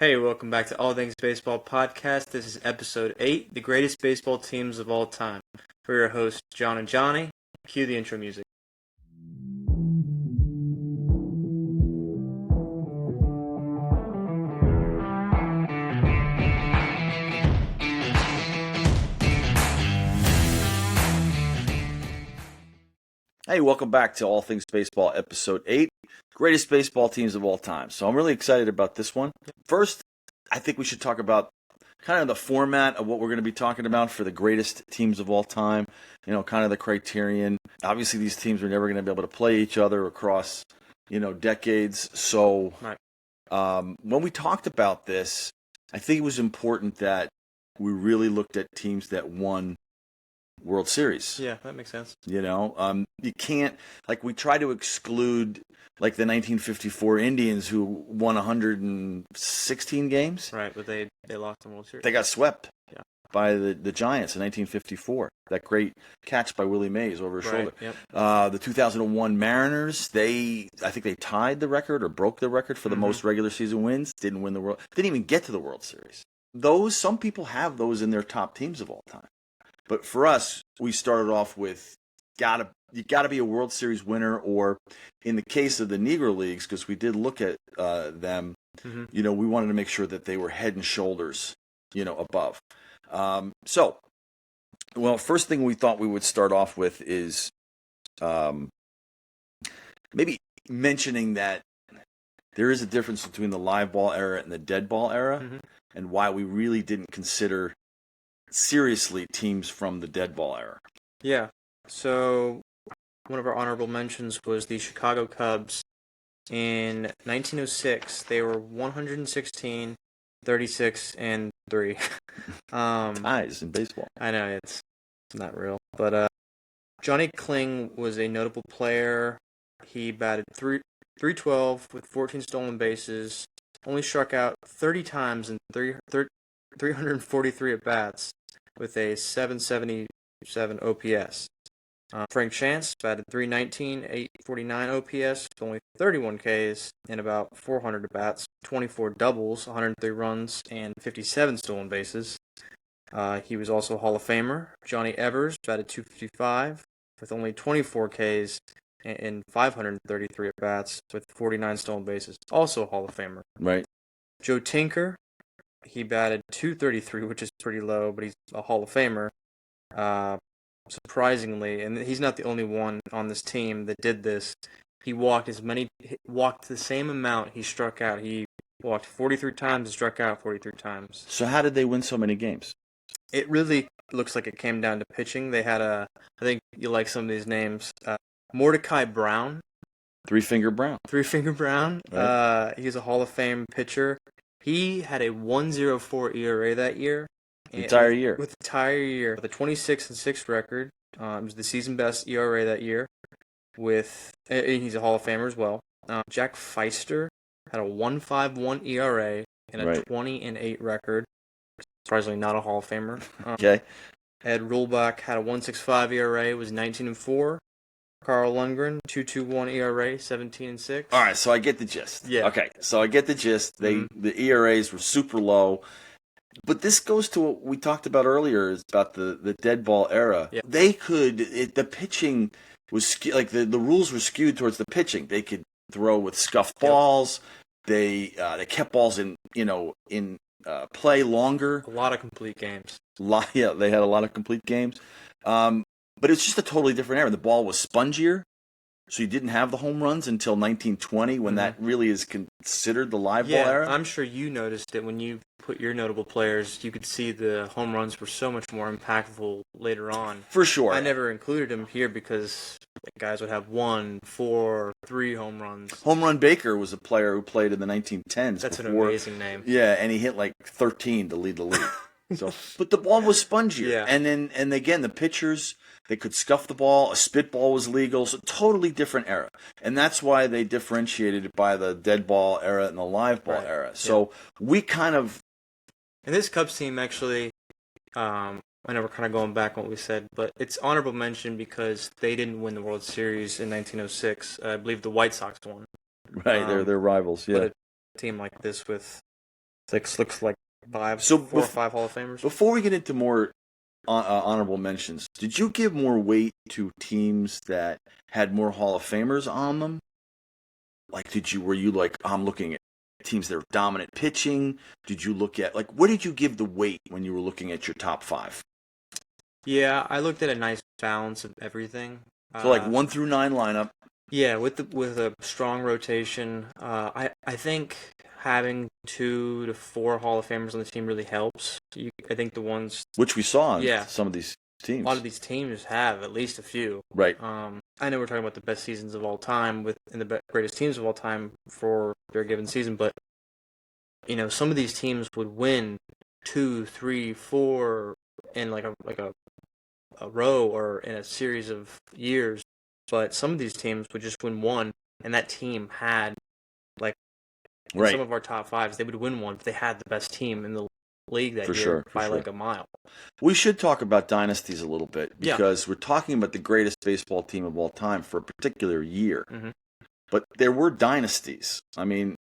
Hey, welcome back to All Things Baseball Podcast. This is episode 8, the greatest baseball teams of all time. We're your hosts, John and Johnny. Cue the intro music. Hey, welcome back to All Things Baseball, episode 8, greatest baseball teams of all time. So I'm really excited about this one. First, I think we should talk about kind of the format of what we're going to be talking about for the greatest teams of all time, kind of the criterion. Obviously, these teams are never going to be able to play each other across, decades. So when we talked about this, I think it was important that we really looked at teams that won World Series. Yeah, that makes sense. You can't, we try to exclude, the 1954 Indians who won 116 games. Right, but they lost the World Series. They got swept by the Giants in 1954. That great catch by Willie Mays over his shoulder. Yep. The 2001 Mariners, I think they tied the record or broke the record for the most regular season wins. Didn't even get to the World Series. Some people have those in their top teams of all time. But for us, we started off with you gotta be a World Series winner, or in the case of the Negro Leagues, because we did look at them, we wanted to make sure that they were head and shoulders, above. First thing we thought we would start off with is maybe mentioning that there is a difference between the live ball era and the dead ball era, and why we really didn't consider seriously teams from the dead ball era. Yeah, so one of our honorable mentions was the Chicago Cubs. In 1906, they were 116, 36, and 3. Ties in baseball. I know, it's not real. But Johnny Kling was a notable player. He batted 312 with 14 stolen bases, only struck out 30 times in 343 at-bats with a 777 OPS. Frank Chance batted 319, 849 OPS, with only 31 Ks and about 400 at-bats, 24 doubles, 103 runs, and 57 stolen bases. He was also a Hall of Famer. Johnny Evers batted 255 with only 24 Ks and 533 at-bats with 49 stolen bases. Also a Hall of Famer. Right. Joe Tinker, he batted 233, which is pretty low, but he's a Hall of Famer. Surprisingly, and he's not the only one on this team that did this. He walked the same amount he struck out. He walked 43 times and struck out 43 times. So how did they win so many games? It really looks like it came down to pitching. They had I think you like some of these names. Mordecai Brown. Three-Finger Brown. Three-Finger Brown. Right. He's a Hall of Fame pitcher. He had a 1.04 ERA that year. The entire year. With the entire year. With a 26-6 record. It was the season best ERA that year. He's a Hall of Famer as well. Jack Feister had a 1.51 ERA and a 20-8 record. Surprisingly not a Hall of Famer. Okay. Ed Rulbach had a 1.65 ERA, was 19-4. Carl Lundgren, 2.21 ERA, 17-6. All right, so I get the gist. Yeah. Okay, so I get the gist. The ERAs were super low. But this goes to what we talked about earlier, is about the dead ball era. Yeah. The pitching was the rules were skewed towards the pitching. They could throw with scuffed balls. They kept balls in play longer. A lot of complete games. They had a lot of complete games. But it's just a totally different era. The ball was spongier, so you didn't have the home runs until 1920, when that really is considered the live ball era. I'm sure you noticed it when you put your notable players. You could see the home runs were so much more impactful later on. For sure. I never included him here because guys would have 1, 4, 3 home runs. Home Run Baker was a player who played in the 1910s. That's an amazing name. Yeah, and he hit 13 to lead the league. But the ball was spongier. Yeah. And again, the pitchers, they could scuff the ball. A spitball was legal. So totally different era. And that's why they differentiated it by the dead ball era and the live ball era. So we kind of... And this Cubs team actually, I know we're kind of going back on what we said, but it's honorable mention because they didn't win the World Series in 1906. I believe the White Sox won. Right, they're rivals, yeah. But a team like this with Six looks like five, So four or five Hall of Famers. before we get into more honorable mentions, did you give more weight to teams that had more Hall of Famers on them? Like, were you like, I'm looking at teams that are dominant pitching? Did you look at, like, what did you give the weight when you were looking at your top five? Yeah, I looked at a nice balance of everything. So, like, 1 through 9 lineup. Yeah, with a strong rotation, I think having 2 to 4 Hall of Famers on the team really helps. I think the ones, Which we saw in yeah, some of these a teams. lot of these teams have at least a few. Right. I know we're talking about the best seasons of all time and the greatest teams of all time for their given season, but some of these teams would win 2, 3, 4 in like a row or in a series of years. But some of these teams would just win one, and that team had, like, in Right. some of our top fives, they would win one, but they had the best team in the league that For year sure, by like a mile. We should talk about dynasties a little bit because we're talking about the greatest baseball team of all time for a particular year. Mm-hmm. But there were dynasties. I mean,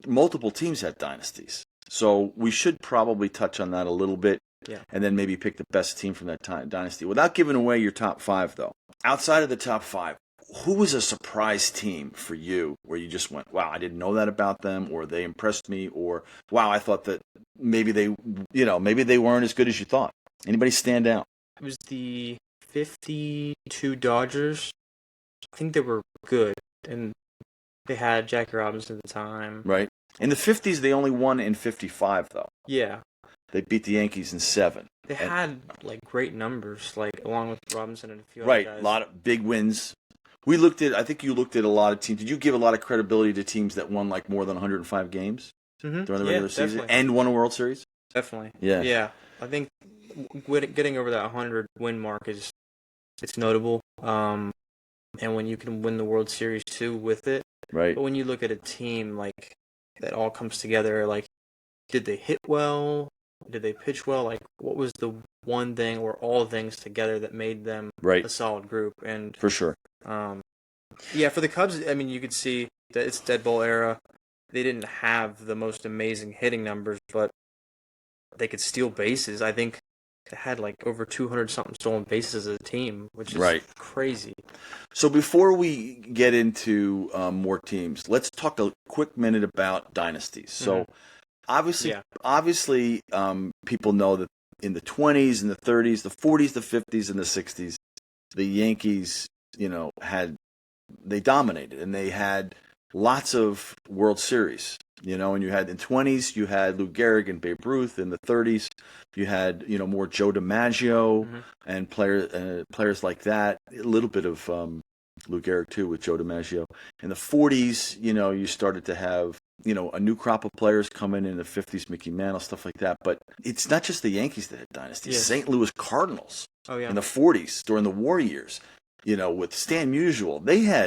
multiple teams had dynasties. So we should probably touch on that a little bit. Yeah. And then maybe pick the best team from that dynasty. Without giving away your top five, though. Outside of the top five, who was a surprise team for you where you just went, wow, I didn't know that about them, or they impressed me, or wow, I thought that maybe they weren't as good as you thought? Anybody stand out? It was the 52 Dodgers. I think they were good, and they had Jackie Robinson at the time. Right. In the 50s, they only won in 55, though. Yeah. They beat the Yankees in 7. They had, like, great numbers, like, along with Robinson and a few right, other guys. A lot of big wins. I think you looked at a lot of teams. Did you give a lot of credibility to teams that won, like, more than 105 games during the regular season and won a World Series? Definitely. Yeah. Yeah. I think getting over that 100 win mark it's notable. And when you can win the World Series, too, with it. Right. But when you look at a team, like, that all comes together, like, did they hit well? Did they pitch well? Like, what was the one thing or all things together that made them a solid group? And for sure. Yeah, for the Cubs, I mean, you could see that it's dead ball era. They didn't have the most amazing hitting numbers, but they could steal bases. I think they had like over 200-something stolen bases as a team, which is crazy. So before we get into more teams, let's talk a quick minute about dynasties. So obviously, people know that in the 20s and the 30s, the 40s, the 50s, and the 60s, the Yankees, they dominated, and they had lots of World Series. And you had in the 20s, you had Lou Gehrig and Babe Ruth. In the 30s, you had more Joe DiMaggio and players like that. A little bit of Lou Gehrig too with Joe DiMaggio. In the 40s, you started to have a new crop of players coming in the 50s, Mickey Mantle, stuff like that. But it's not just the Yankees that had dynasties. Yes. St. Louis Cardinals in the 40s during the war years. With Stan Musial,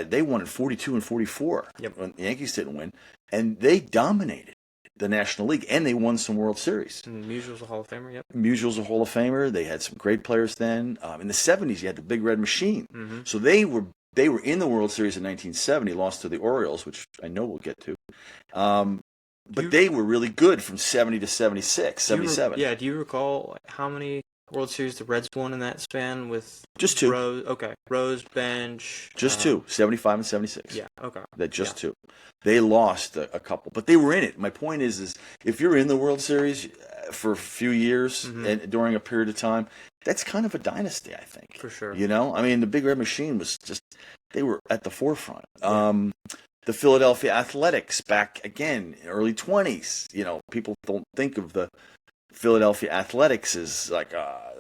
they won in 42 and 44. Yep. When the Yankees didn't win, and they dominated the National League, and they won some World Series. And Musial's a Hall of Famer. Yep. Musial's a Hall of Famer. They had some great players then. In the 70s, you had the Big Red Machine. Mm-hmm. So they were in the World Series in 1970, lost to the Orioles, which I know we'll get to. But they were really good from 70 to 76, 77. Do you recall how many World Series the Reds won in that span with just 2? Rose, Bench. Just 2, 75 and 76. Yeah, okay. That just 2. They lost a couple, but they were in it. My point is if you're in the World Series for a few years and during a period of time, that's kind of a dynasty, I think. For sure. I mean, the Big Red Machine was they were at the forefront. Yeah. The Philadelphia Athletics back again, early 20s. People don't think of the Philadelphia Athletics as like a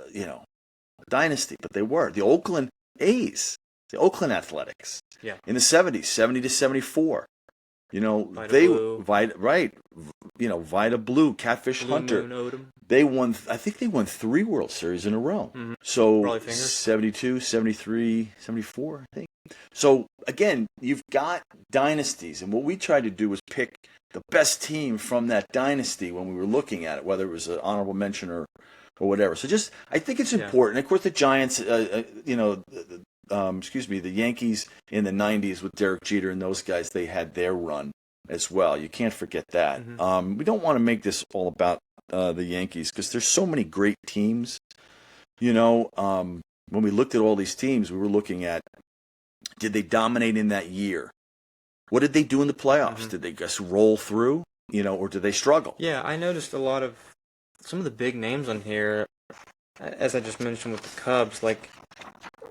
dynasty, but they were. The Oakland A's, the Oakland Athletics. Yeah. In the 70s, 70 to 74. Vida Blue, Catfish Blue Hunter. Moon Odom. I think they won 3 World Series in a row. Mm-hmm. So 72, 73, 74, I think. So again, you've got dynasties, and what we tried to do was pick the best team from that dynasty when we were looking at it, whether it was an honorable mention or whatever. So I think it's important. Of course, the Giants, the Yankees in the 90s with Derek Jeter and those guys, they had their run. as well. You can't forget that. Mm-hmm. We don't want to make this all about the Yankees because there's so many great teams. You know, when we looked at all these teams, we were looking at, did they dominate in that year? What did they do in the playoffs? Mm-hmm. Did they just roll through, or did they struggle? Yeah, I noticed a lot of some of the big names on here, as I just mentioned with the Cubs. Like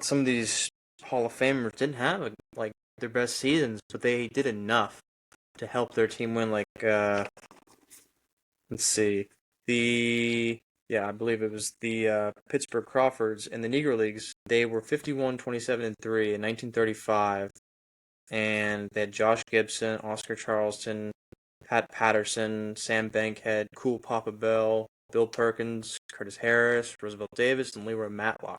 some of these Hall of Famers didn't have like their best seasons, but they did enough to help their team win. Like let's see, I believe it was the Pittsburgh Crawfords in the Negro Leagues. They were 51, 27, and 3 in 1935, and they had Josh Gibson, Oscar Charleston, Pat Patterson, Sam Bankhead, Cool Papa Bell, Bill Perkins, Curtis Harris, Roosevelt Davis, and Leroy Matlock.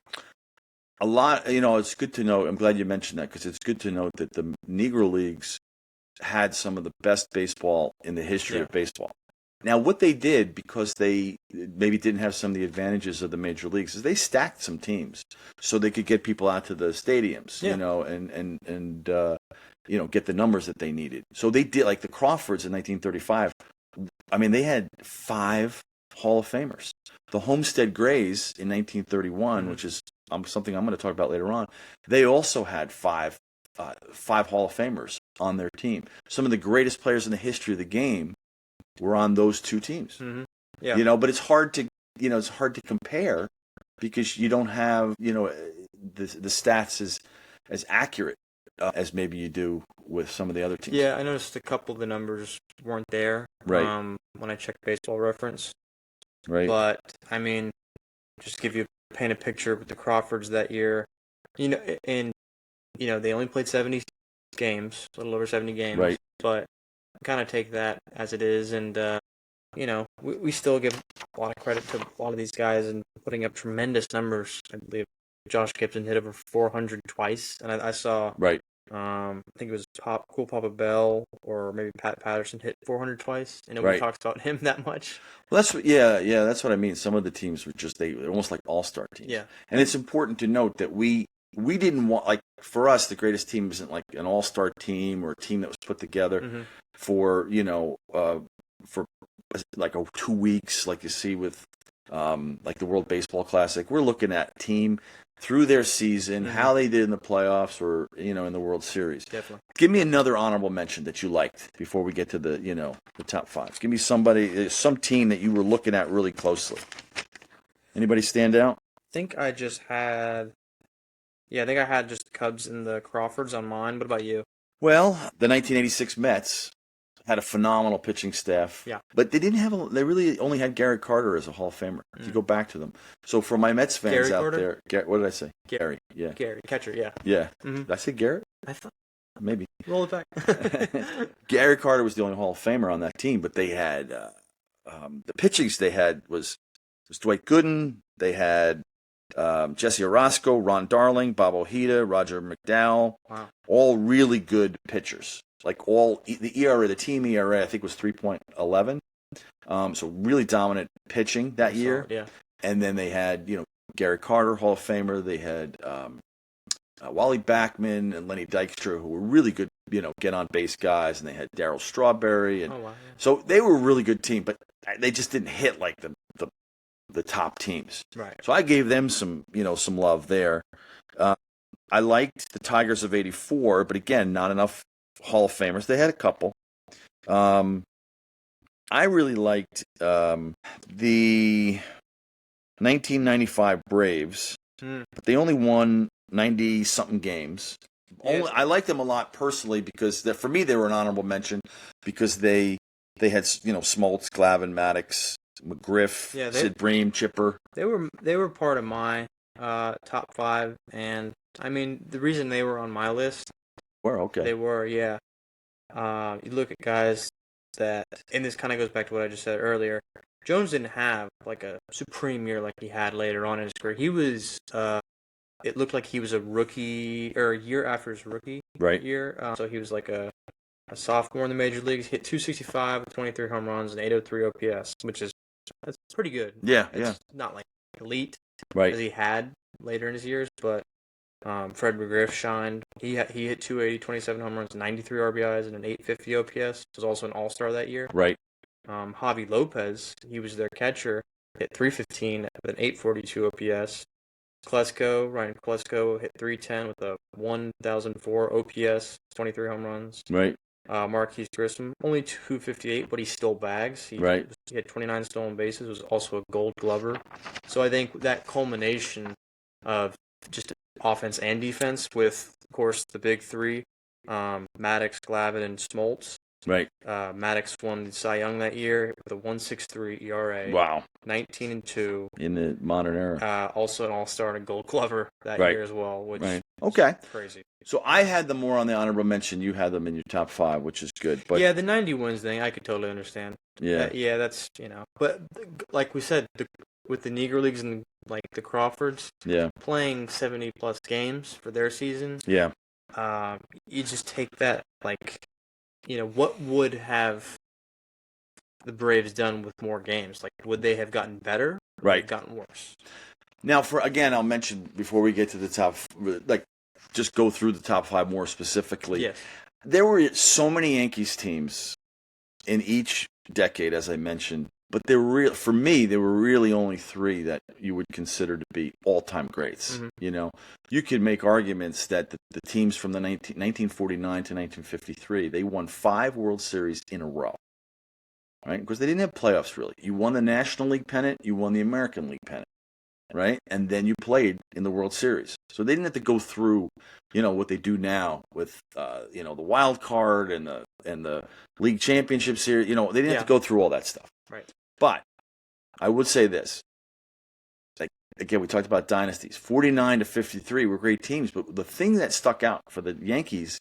A lot, it's good to know. I'm glad you mentioned that because it's good to note that the Negro Leagues had some of the best baseball in the history of baseball. Now, what they did, because they maybe didn't have some of the advantages of the major leagues, is they stacked some teams so they could get people out to the stadiums, and get the numbers that they needed. So they did, like the Crawfords in 1935. I mean, they had 5 Hall of Famers. The Homestead Grays in 1931, which is something I'm going to talk about later on, they also had 5 Hall of Famers on their team. Some of the greatest players in the history of the game were on those 2 teams. Mm-hmm. Yeah. But it's hard to compare because you don't have, the stats as accurate as maybe you do with some of the other teams. Yeah, I noticed a couple of the numbers weren't there. Right. When I checked Baseball Reference. Right. But I mean, just to paint a picture with the Crawfords that year, and they only played 70 games, a little over 70 games. Right. But kind of take that as it is, and we still give a lot of credit to a lot of these guys and putting up tremendous numbers. I believe Josh Gibson hit over 400 twice, and I saw Right. I think it was Cool Papa Bell or maybe Pat Patterson hit 400 twice, and nobody talks about him that much. Well, that's what I mean. Some of the teams were they're almost like all-star teams. Yeah. And it's important to note that we didn't want, like, for us, the greatest team isn't like an all-star team or a team that was put together for, for like 2 weeks, like you see with like the World Baseball Classic. We're looking at team through their season, how they did in the playoffs or, in the World Series. Definitely. Give me another honorable mention that you liked before we get to the, the top 5. Give me some team that you were looking at really closely. Anybody stand out? I think I had just the Cubs and the Crawfords on mine. What about you? Well, the 1986 Mets had a phenomenal pitching staff. Yeah. But they they really only had Gary Carter as a Hall of Famer. If you go back to them. So for my Mets fans Gary out Carter? there, what did I say? Gary. Yeah. Gary, catcher, yeah. Yeah. Mm-hmm. Did I say Garrett? I thought. Maybe. Roll it back. Gary Carter was the only Hall of Famer on that team, but they had the pitchings they had was Dwight Gooden. They had Jesse Orosco, Ron Darling, Bob Ojeda, Roger McDowell. Wow. All really good pitchers. Like the ERA, the team ERA, I think was 3.11. So really dominant pitching that year. Yeah. And then they had, Gary Carter, Hall of Famer. They had Wally Backman and Lenny Dykstra, who were really good, get on base guys. And they had Darryl Strawberry. And so they were a really good team, but they just didn't hit like the top teams. Right. So I gave them some love there. I liked the Tigers of '84, but again, not enough Hall of Famers. They had a couple. I really liked the 1995 Braves, but they only won 90-something games. Yeah. I liked them a lot personally because for me they were an honorable mention because they had Smoltz, Glavine, Maddox, McGriff, Sid Bream, Chipper. They were part of my top 5, and I mean the reason they were on my list. They were, yeah. You look at guys that, and this kind of goes back to what I just said earlier. Jones didn't have like a supreme year like he had later on in his career. He was, it looked like he was a rookie, or a year after his rookie year. So he was like a sophomore in the major leagues. Hit 265 with 23 home runs and 803 OPS, that's pretty good. Yeah, it's not like elite right as he had later in his years, but Fred McGriff shined. He hit 280, 27 home runs, 93 RBIs, and an 850 OPS. Was also an All-Star that year. Right. Javi Lopez, he was their catcher, hit 315 with an 842 OPS. Ryan Klesko hit 310 with a 1004 OPS, 23 home runs. Right. Marquise Grissom, only 258, but he stole bags. He had 29 stolen bases, was also a Gold Glover. So I think that culmination of just offense and defense with, of course, the big three, Maddox, Glavine, and Smoltz. Right. Maddox won the Cy Young that year with a 1.63 ERA. Wow. 19-2. In the modern era. Also an All-Star and a Gold Glover that year as well, which is crazy. So I had them more on the honorable mention. You had them in your top 5, which is good. But yeah, the 90 wins thing, I could totally understand. Yeah. That's, But like we said, with the Negro Leagues and like the Crawfords, playing 70-plus games for their season, you just take that, what would have the Braves done with more games? Like, would they have gotten better? Or would they have gotten worse? Now, I'll mention before we get to the top, just go through the top 5 more specifically. Yes. There were so many Yankees teams in each decade, as I mentioned, but for me, there were really only 3 that you would consider to be all-time greats. Mm-hmm. You could make arguments that the teams from the 1949 to 1953, they won 5 World Series in a row, right? Because they didn't have playoffs, really. You won the National League pennant, you won the American League pennant, right? And then you played in the World Series. So they didn't have to go through, what they do now with, the wild card and the league championship series. They didn't have to go through all that stuff. Right. But I would say this. Again, we talked about dynasties. 49 to 53 were great teams, but the thing that stuck out for the Yankees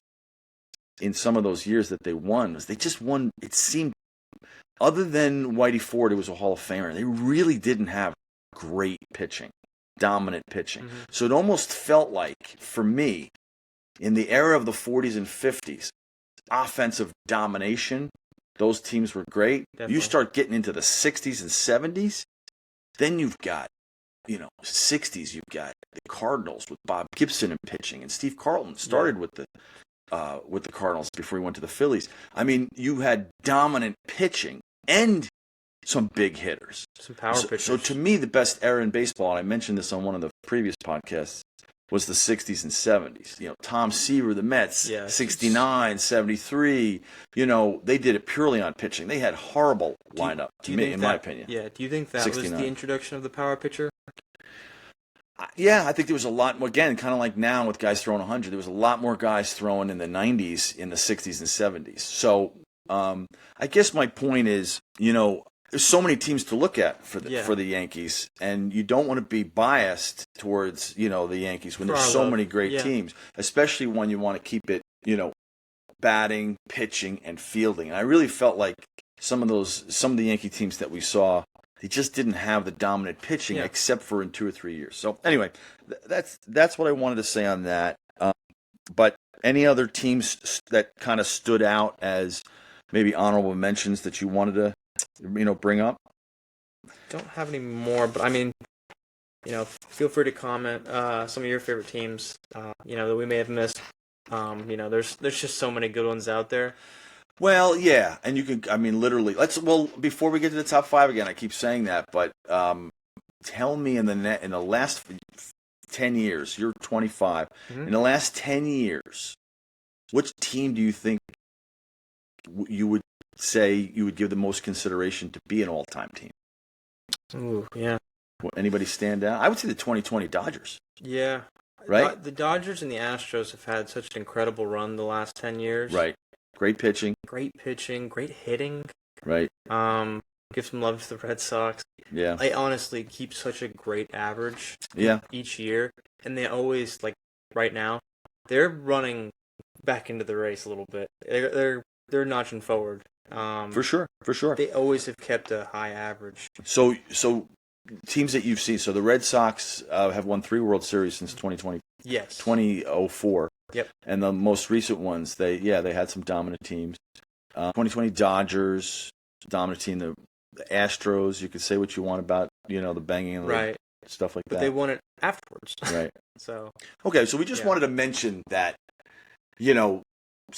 in some of those years that they won was they just won, it seemed, other than Whitey Ford, who was a Hall of Famer, they really didn't have great pitching, dominant pitching. Mm-hmm. So it almost felt like, for me, in the era of the 40s and 50s, offensive domination, those teams were great. Definitely. You start getting into the 60s and 70s, then you've got, 60s, you've got the Cardinals with Bob Gibson in pitching, and Steve Carlton started with the Cardinals before he went to the Phillies. I mean, you had dominant pitching and some big hitters. Some power pitchers. So to me, the best era in baseball, and I mentioned this on one of the previous podcasts, was the 60s and 70s. Tom Seaver, the Mets, 69, 73. They did it purely on pitching. They had horrible lineup, my opinion. Yeah. Do you think that 69. was the introduction of the power pitcher? Yeah, I think there was a lot more, again, kind of like now with guys throwing 100, there was a lot more guys throwing in the 90s, in the 60s and 70s. So I guess my point is, there's so many teams to look at for the Yankees, and you don't want to be biased towards, the Yankees when there's so many great teams, especially when you want to keep it, batting, pitching, and fielding. And I really felt like some of the Yankee teams that we saw, they just didn't have the dominant pitching except for in 2 or 3 years. So anyway, that's what I wanted to say on that. But any other teams that kind of stood out as maybe honorable mentions that you wanted to bring up? Don't have any more, but I mean, feel free to comment some of your favorite teams, that we may have missed. There's just so many good ones out there. Well, yeah, and you can, literally, before we get to the top 5 again, I keep saying that, but tell me in the last 10 years, you're 25, in the last 10 years, which team do you think you would say you would give the most consideration to be an all-time team? Ooh, yeah. Anybody stand out? I would say the 2020 Dodgers. Yeah. Right? The Dodgers and the Astros have had such an incredible run the last 10 years. Right. Great pitching. Great hitting. Right. Give some love to the Red Sox. Yeah. They honestly keep such a great average each year. And they always, right now, they're running back into the race a little bit. They're notching forward. For sure. They always have kept a high average. So teams that you've seen. So the Red Sox have won 3 World Series since 2020. Yes. 2004. Yep. And the most recent ones, they had some dominant teams. 2020 Dodgers, dominant team. The Astros, you could say what you want about, the banging and stuff like that. But they won it afterwards. Right. So Okay, so we just wanted to mention that, you know,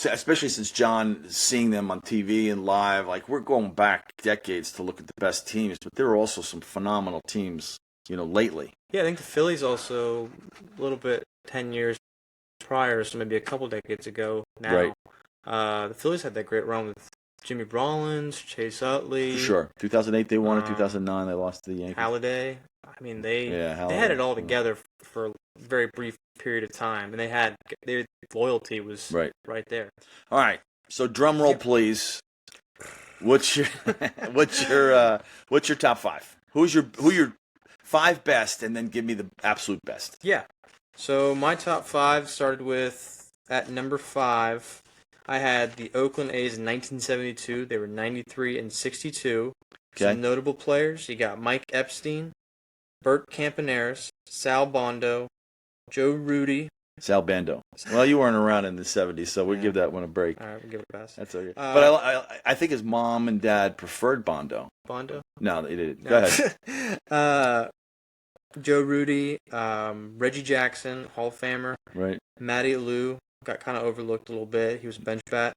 especially since John seeing them on TV and live, like we're going back decades to look at the best teams, but there are also some phenomenal teams, lately. yeah, I think the Phillies also a little bit 10 years prior, so maybe a couple decades ago now. Right. The Phillies had that great run with Jimmy Rollins, Chase Utley, For sure. 2008 they won it. 2009 they lost to the Yankees. Halladay. I mean, they Halladay. had it all together for a very brief period of time, and their loyalty was right there. All right. So drum roll, please. What's your top five? Who are your five best, and then give me the absolute best. Yeah. So my top five started with at number 5. I had the Oakland A's in 1972. They were 93 and 62. Okay. Some notable players. You got Mike Epstein, Bert Campaneris, Sal Bondo, Joe Rudy. Sal Bando. Well, you weren't around in the 70s, so we'll give that one a break. All right, we'll give it a pass. That's okay. But I think his mom and dad preferred Bondo. Bondo? No, they didn't. Go ahead. Joe Rudy, Reggie Jackson, Hall of Famer. Right. Matty Lou got kind of overlooked a little bit. He was a bench bat.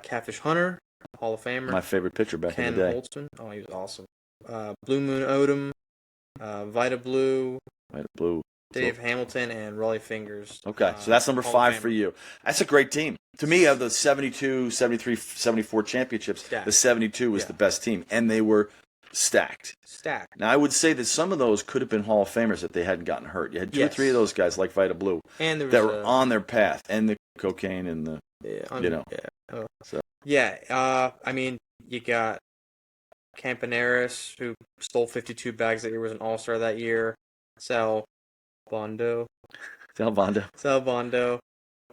Catfish Hunter, Hall of Famer. My favorite pitcher back in the day. Ken Holtzman. Oh, he was awesome. Blue Moon Odom, Vita Blue. Dave Hamilton and Rollie Fingers. Okay, so that's number 5 for you. That's a great team. To me, of the 72, 73, 74 championships, the 72 was the best team, and they were stacked. Now, I would say that some of those could have been Hall of Famers if they hadn't gotten hurt. You had 2 or 3 of those guys like Vita Blue and that were on their path, and the cocaine and the, I mean, you got Campaneris, who stole 52 bags that year, was an all-star that year. Sal Bondo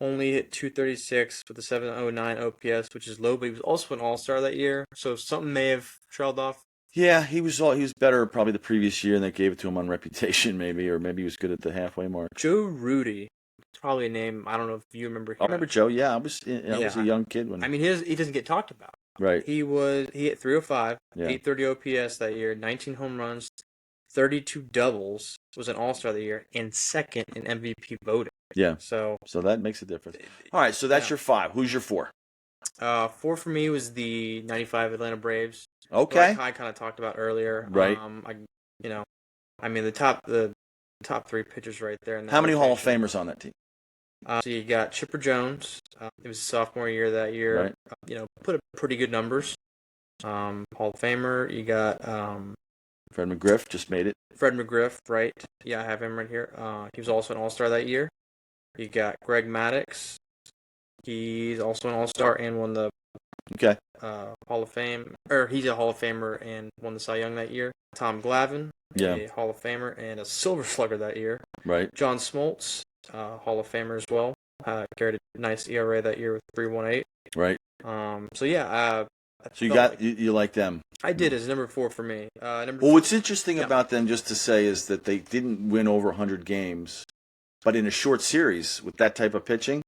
only hit 236 with a 709 OPS, which is low, but he was also an all-star that year, so something may have trailed off. Yeah, he was better probably the previous year, and they gave it to him on reputation, maybe, or maybe he was good at the halfway mark. Joe Rudy, probably a name I don't know if you remember. I remember Joe. Yeah, I was a young kid when. I mean, he doesn't get talked about. Right. He hit 305, 830 OPS that year, 19 home runs, 32 doubles, was an all-star that year, and second in MVP voting. Yeah. So that makes a difference. All right, so that's your 5. Who's your 4? 4 for me was the 95 Atlanta Braves. Okay. I kind of talked about earlier. Right. The top 3 pitchers right there. How many Hall of Famers on that team? So you got Chipper Jones. It was his sophomore year that year. Right. Put up pretty good numbers. Hall of Famer. You got Fred McGriff just made it. Fred McGriff, right? Yeah, I have him right here. He was also an all-star that year. You got Greg Maddux. He's also an all-star and won the Hall of Fame. Or he's a Hall of Famer and won the Cy Young that year. Tom Glavine, a Hall of Famer and a Silver Slugger that year. Right. John Smoltz, Hall of Famer as well. Carried a nice ERA that year with 3.18. Right. So you like them? I did as number 4 for me. What's interesting about them, just to say, is that they didn't win over 100 games, but in a short series with that type of pitching,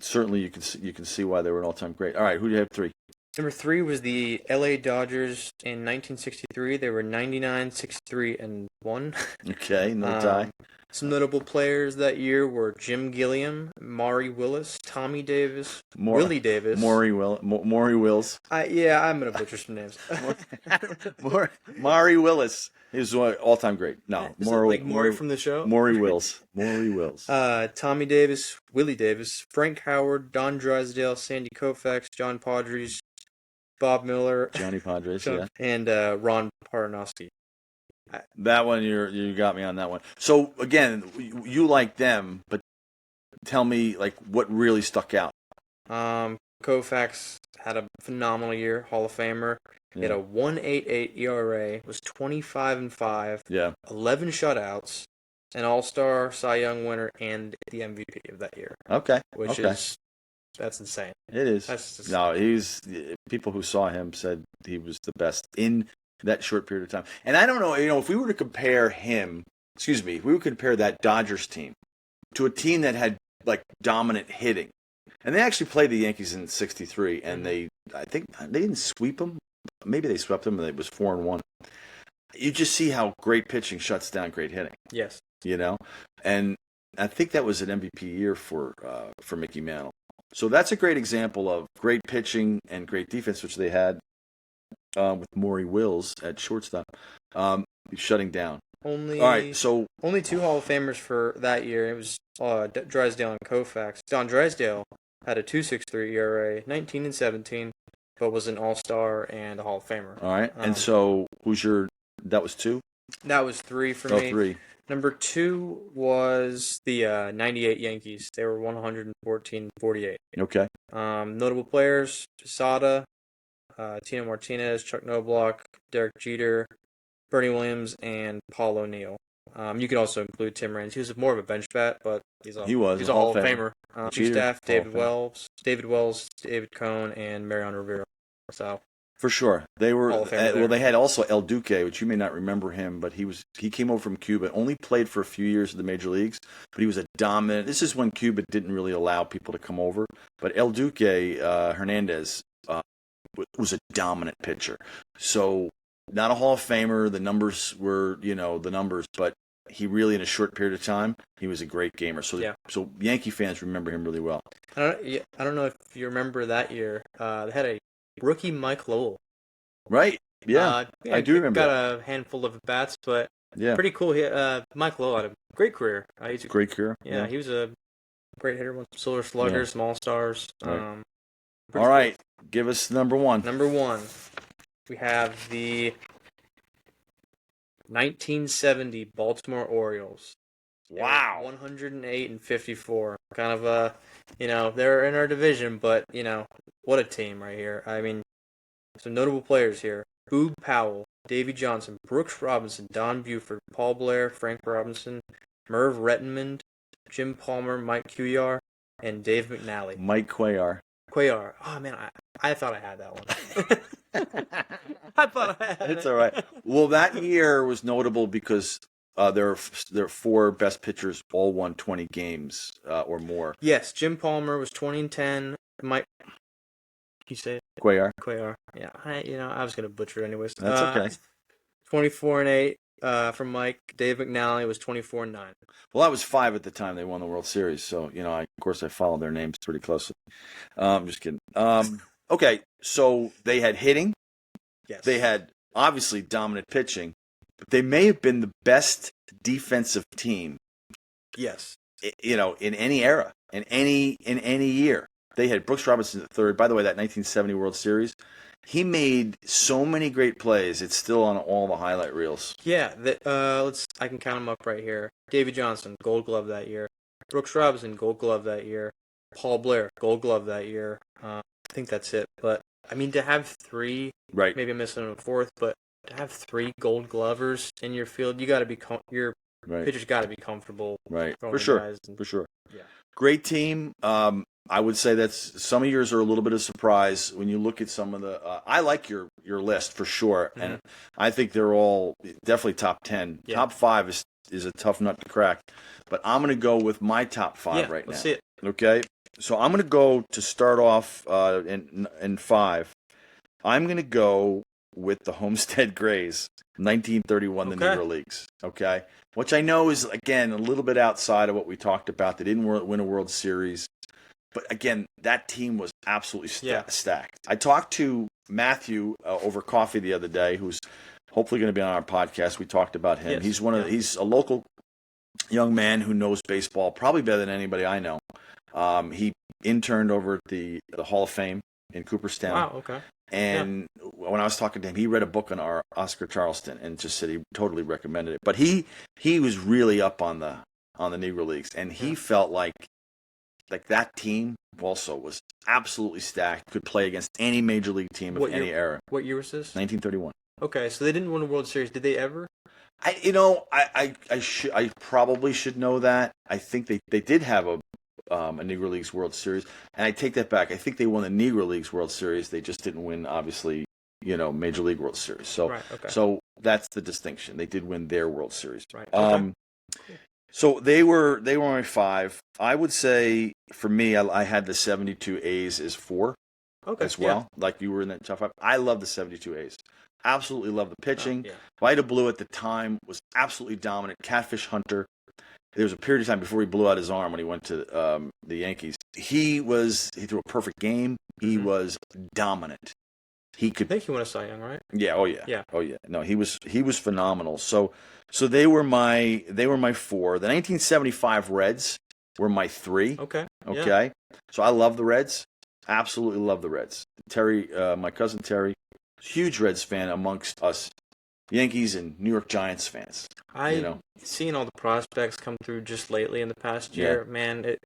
certainly you can see why they were an all-time great. All right, who do you have 3? Number 3 was the LA Dodgers in 1963. They were 99, 63, and 1. Okay, no tie. Some notable players that year were Jim Gilliam, Maury Willis, Tommy Davis, Willie Davis. Maury Wills. I'm going to butcher some names. Maury Willis. He was all-time great. No, Maury from the show? Maury Wills. Tommy Davis, Willie Davis, Frank Howard, Don Drysdale, Sandy Koufax, John Padres, Bob Miller. Johnny Padres, and Ron Paranowski. That one, you got me on that one. So, again, you like them, but tell me, what really stuck out? Koufax had a phenomenal year, Hall of Famer. He had a 1.88 ERA, was 25-5, 11 shutouts, an All-Star, Cy Young winner, and the MVP of that year. Okay. That's insane. It is. People who saw him said he was the best in that short period of time. And I don't know, if we were to compare that Dodgers team to a team that had dominant hitting, and they actually played the Yankees in '63, and I think they didn't sweep them. Maybe they swept them, and it was 4-1. you just see how great pitching shuts down great hitting. Yes. And I think that was an MVP year for Mickey Mantle. So that's a great example of great pitching and great defense, which they had with Maury Wills at shortstop, shutting down. Only All right, so only 2 Hall of Famers for that year. It was Drysdale and Koufax. Don Drysdale had a 2.63 ERA, 19 and 17, but was an All-Star and a Hall of Famer. all right, and so that was 2? That was 3 for me. 3. Number 2 was the 98 Yankees. They were 114-48. Okay. Notable players: Posada, Tino Martinez, Chuck Knobloch, Derek Jeter, Bernie Williams, and Paul O'Neill. You could also include Tim Raines. He was more of a bench bat, but he's a Hall of Famer. Chief staff: David Wells, David Cohn, and Mariano Rivera. So for sure, they were. Hall of Famer Well, they had also El Duque, which you may not remember him, but he came over from Cuba. Only played for a few years in the major leagues, but he was a dominant. This is when Cuba didn't really allow people to come over, but El Duque Hernandez was a dominant pitcher. So not a Hall of Famer. The numbers were, the numbers, but he really, in a short period of time, he was a great gamer. So, so Yankee fans remember him really well. I don't know if you remember that year. They had a rookie Mike Lowell. Right. Yeah, I do remember. Got a handful of bats, but pretty cool. Mike Lowell had a great career. Great career. Yeah, he was a great hitter. Won Silver Sluggers, some All-Stars. Right. All right, give us number 1. Number 1, we have the 1970 Baltimore Orioles. Wow. 108-54. Kind of they're in our division, but what a team right here. I mean, some notable players here: Boog Powell, Davey Johnson, Brooks Robinson, Don Buford, Paul Blair, Frank Robinson, Merv Rettenmund, Jim Palmer, Mike Cuellar, and Dave McNally. Mike Cuellar. Oh man, I thought I had that one. I thought I had it. It's all right. Well, that year was notable because there are 4 best pitchers all won 20 games or more. Yes, Jim Palmer was 20 and 10. Mike, you say it? Cuellar. Yeah, I was gonna butcher it anyways. That's okay. 24 and 8 from Mike. Dave McNally was 24 and 9. Well, I was 5 at the time they won the World Series, so of course I followed their names pretty closely. I'm just kidding. Okay, so they had hitting. Yes. They had obviously dominant pitching, but they may have been the best defensive team. Yes. In any era, in any year. They had Brooks Robinson at third. By the way, that 1970 World Series, he made so many great plays. It's still on all the highlight reels. Yeah, I can count them up right here. Davey Johnson, Gold Glove that year. Brooks Robinson, Gold Glove that year. Paul Blair, Gold Glove that year. I think that's it. But I mean, to have 3, right? Maybe I'm missing a 4th, but to have 3 Gold Glovers in your field, you got to be your pitchers got to be comfortable. Right, for sure. Yeah, great team. I would say that some years are a little bit of surprise when you look at some of the. I like your list for sure, and I think they're all definitely top 10. Yeah. Top 5 is a tough nut to crack, but I'm going to go with my top 5 right now. Let's see it. Okay, so I'm going to go to start off in 5. I'm going to go with the Homestead Grays, 1931, the Negro Leagues. Okay, which I know is again a little bit outside of what we talked about. They didn't win a World Series. But again, that team was absolutely stacked. I talked to Matthew over coffee the other day, who's hopefully going to be on our podcast. We talked about him. Yes. He's a local young man who knows baseball probably better than anybody I know. He interned over at the Hall of Fame in Cooperstown. Wow, okay. And when I was talking to him, he read a book on our Oscar Charleston and just said he totally recommended it. But he was really up on the Negro Leagues, and he felt like that team also was absolutely stacked. Could play against any major league team of any era. What year was this? 1931. Okay, so they didn't win a World Series. Did they ever? I probably should know that. I think they did have a Negro Leagues World Series, and I take that back. I think they won the Negro Leagues World Series. They just didn't win, obviously, Major League World Series. So, so that's the distinction. They did win their World Series. Right. Okay. So they were only 5. I would say for me, I had the 72 A's as 4. as well. Like you were in that top 5. I love the 72 A's. Absolutely love the pitching. Yeah. Vida Blue at the time was absolutely dominant. Catfish Hunter. There was a period of time before he blew out his arm when he went to the Yankees. He threw a perfect game. He was dominant. I think he won a Cy Young, right? Yeah. Oh yeah. Yeah. Oh yeah. No, he was phenomenal. So they were my 4. The 1975 Reds were my 3. Okay. Okay. Yeah. So I love the Reds. Absolutely love the Reds. Terry, my cousin Terry, huge Reds fan amongst us Yankees and New York Giants fans. Seeing all the prospects come through just lately in the past year, man,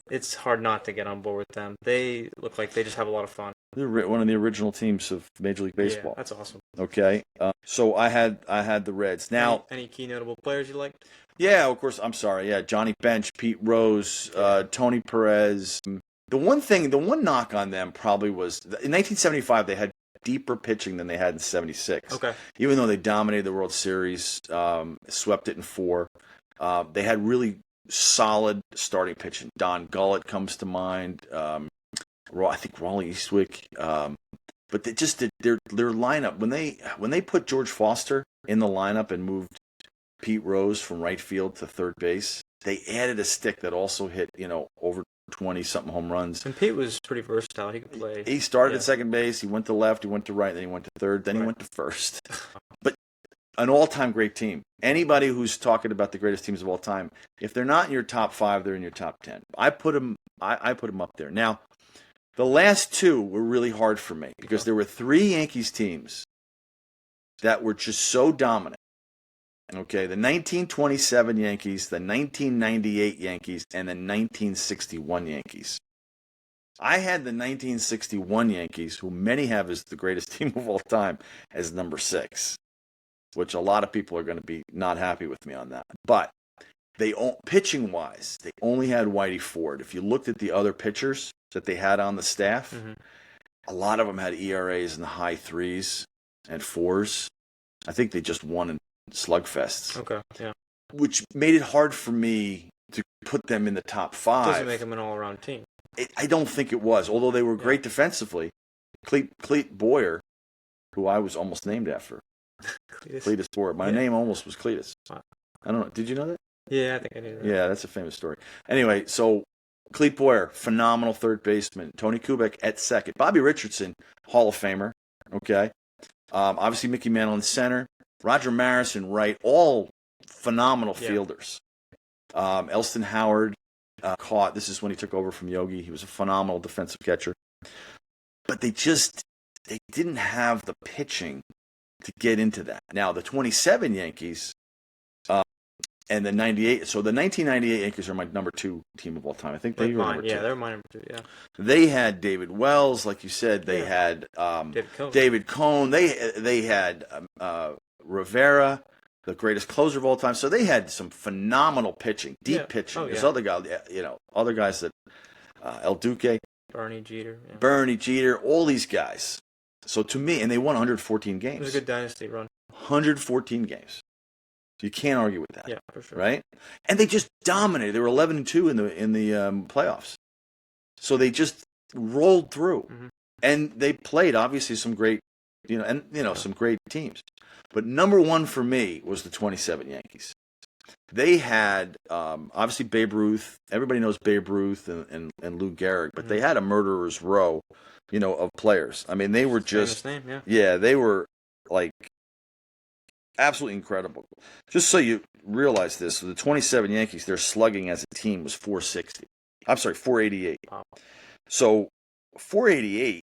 it's hard not to get on board with them. They look like they just have a lot of fun. They're one of the original teams of Major League Baseball. Yeah, that's awesome. Okay, so I had the Reds. Now, any key notable players you liked? Yeah, of course. I'm sorry. Yeah, Johnny Bench, Pete Rose, Tony Perez. The one knock on them probably was in 1975 they had deeper pitching than they had in 76. Okay. Even though they dominated the World Series, swept it in 4, they had really solid starting pitching. Don Gullett comes to mind. I think Raleigh Eastwick. But they just did their lineup when they put George Foster in the lineup and moved Pete Rose from right field to third base. They added a stick that also hit over 20-something home runs. And Pete was pretty versatile. He could play. He started at second base. He went to left. He went to right. Then he went to third. Then he went to first. But an all-time great team. Anybody who's talking about the greatest teams of all time, if they're not in your top 5, they're in your top 10. I put them up there. Now, the last 2 were really hard for me because there were 3 Yankees teams that were just so dominant. Okay, the 1927 Yankees, the 1998 Yankees, and the 1961 Yankees. I had the 1961 Yankees, who many have as the greatest team of all time, as number 6, which a lot of people are going to be not happy with me on that. But pitching-wise, they only had Whitey Ford. If you looked at the other pitchers that they had on the staff, a lot of them had ERAs in the high 3s and 4s. I think they just won in slugfests. Okay, yeah. Which made it hard for me to put them in the top 5. Doesn't make them an all-around team. I don't think it was, although they were great defensively. Cleet Boyer, who I was almost named after. Cletus Boyer. My name almost was Cletus. Wow. I don't know. Did you know that? Yeah, I think I knew that. Yeah, that's a famous story. Anyway, so Cleet Boyer, phenomenal third baseman. Tony Kubek at second. Bobby Richardson, Hall of Famer. Okay. Obviously, Mickey Mantle in center. Roger Maris in right. All phenomenal fielders. Elston Howard caught. This is when he took over from Yogi. He was a phenomenal defensive catcher. But they didn't have the pitching to get into that. Now, the 27 Yankees and the 98. So the 1998 Yankees are my number 2 team of all time. I think they were number 2. Yeah, they're my number 2, yeah. They had David Wells, like you said. They had David Cohn. They had Rivera, the greatest closer of all time. So they had some phenomenal pitching, deep pitching. There's other guys that El Duque, Bernie Jeter. Yeah. Bernie Jeter, all these guys. So to me, and they won 114 games. It was a good dynasty run. 114 games. You can't argue with that. Yeah, for sure. Right? And they just dominated. They were 11-2 in the playoffs. So they just rolled through. Mm-hmm. And they played obviously some great, some great teams. But number 1 for me was the 27 Yankees. They had obviously Babe Ruth. Everybody knows Babe Ruth and Lou Gehrig, but they had a murderer's row, of players. I mean, they were just name, they were like absolutely incredible. Just so you realize this, the 27 Yankees, their slugging as a team was 460. I'm sorry, 488. Wow. So 488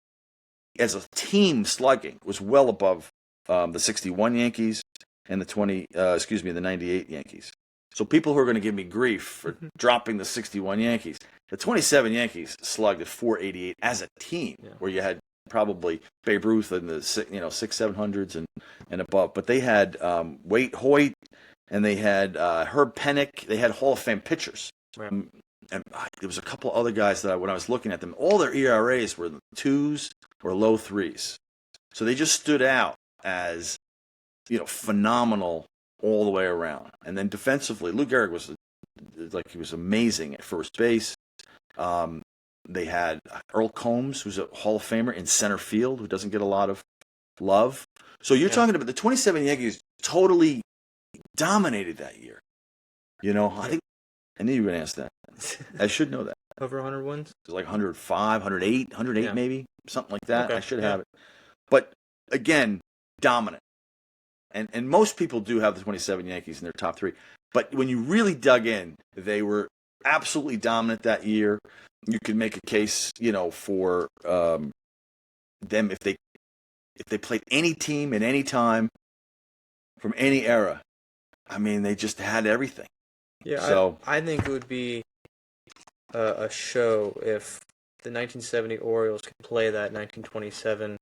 as a team slugging was well above the 61 Yankees and the 98 Yankees. So people who are going to give me grief for dropping the 61 Yankees, the 27 Yankees slugged at 488 as a team, where you had probably Babe Ruth in the 600-700s and above. But they had Waite Hoyt and they had Herb Pennock. They had Hall of Fame pitchers. Right. And there was a couple other guys that when I was looking at them, all their ERAs were in the 2s or low 3s. So they just stood out as phenomenal all the way around. And then defensively, Lou Gehrig was amazing at first base. They had Earl Combs, who's a Hall of Famer in center field, who doesn't get a lot of love. So you're talking about the 27 Yankees totally dominated that year. I knew you were going to ask that. I should know that. Over 100 wins? It was like 105, 108 maybe, something like that. Okay. I should have it. But again, dominant. And most people do have the 27 Yankees in their top three. But when you really dug in, they were absolutely dominant that year. You could make a case, for them if they played any team at any time from any era. I mean, they just had everything. Yeah, so I think it would be a show if the 1970 Orioles could play that 1927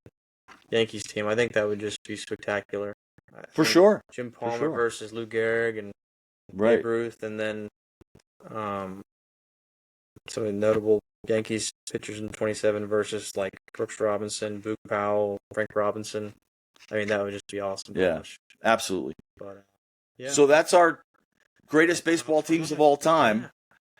Yankees team. I think that would just be spectacular. For sure. Jim Palmer versus Lou Gehrig and Babe Ruth, and then some of the notable Yankees pitchers in 27 versus like Brooks Robinson, Boog Powell, Frank Robinson. I mean, that would just be awesome. Yeah, absolutely. But, So that's our greatest baseball teams of all time.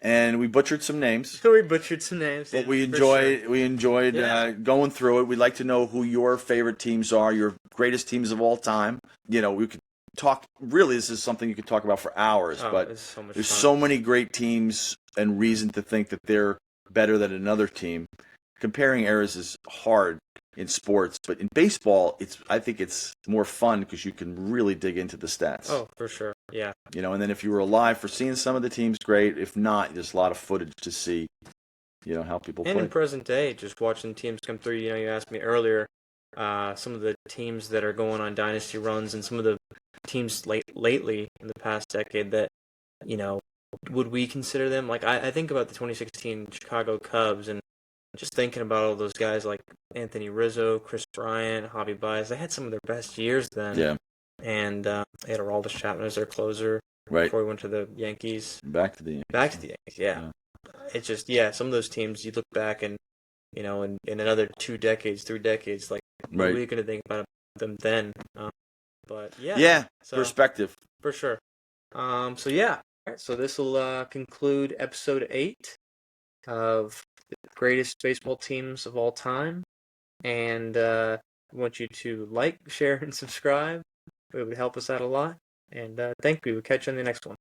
And we butchered some names. But we enjoyed going through it. We'd like to know who your favorite teams are, your greatest teams of all time. We could talk. Really, this is something you could talk about for hours. But there's so many great teams and reason to think that they're better than another team. Comparing eras is hard in sports, but in baseball, I think it's more fun because you can really dig into the stats. Oh, for sure. Yeah. And then if you were alive for seeing some of the teams, great. If not, there's a lot of footage to see, how people play. And in present day, just watching teams come through, you asked me earlier, some of the teams that are going on dynasty runs and some of the teams lately in the past decade that, would we consider them? Like, I think about the 2016 Chicago Cubs and just thinking about all those guys like Anthony Rizzo, Chris Bryant, Javi Baez. They had some of their best years then. Yeah. And they had Aroldis Chapman as their closer before he went to the Yankees. Back to the Yankees, yeah. It's just, some of those teams, you look back and, in another 2 decades, 3 decades, like, what are you going to think about them then? Perspective. For sure. So this will conclude episode 8 of the greatest baseball teams of all time. And I want you to like, share, and subscribe. It would help us out a lot. And thank you. We'll catch you on the next one.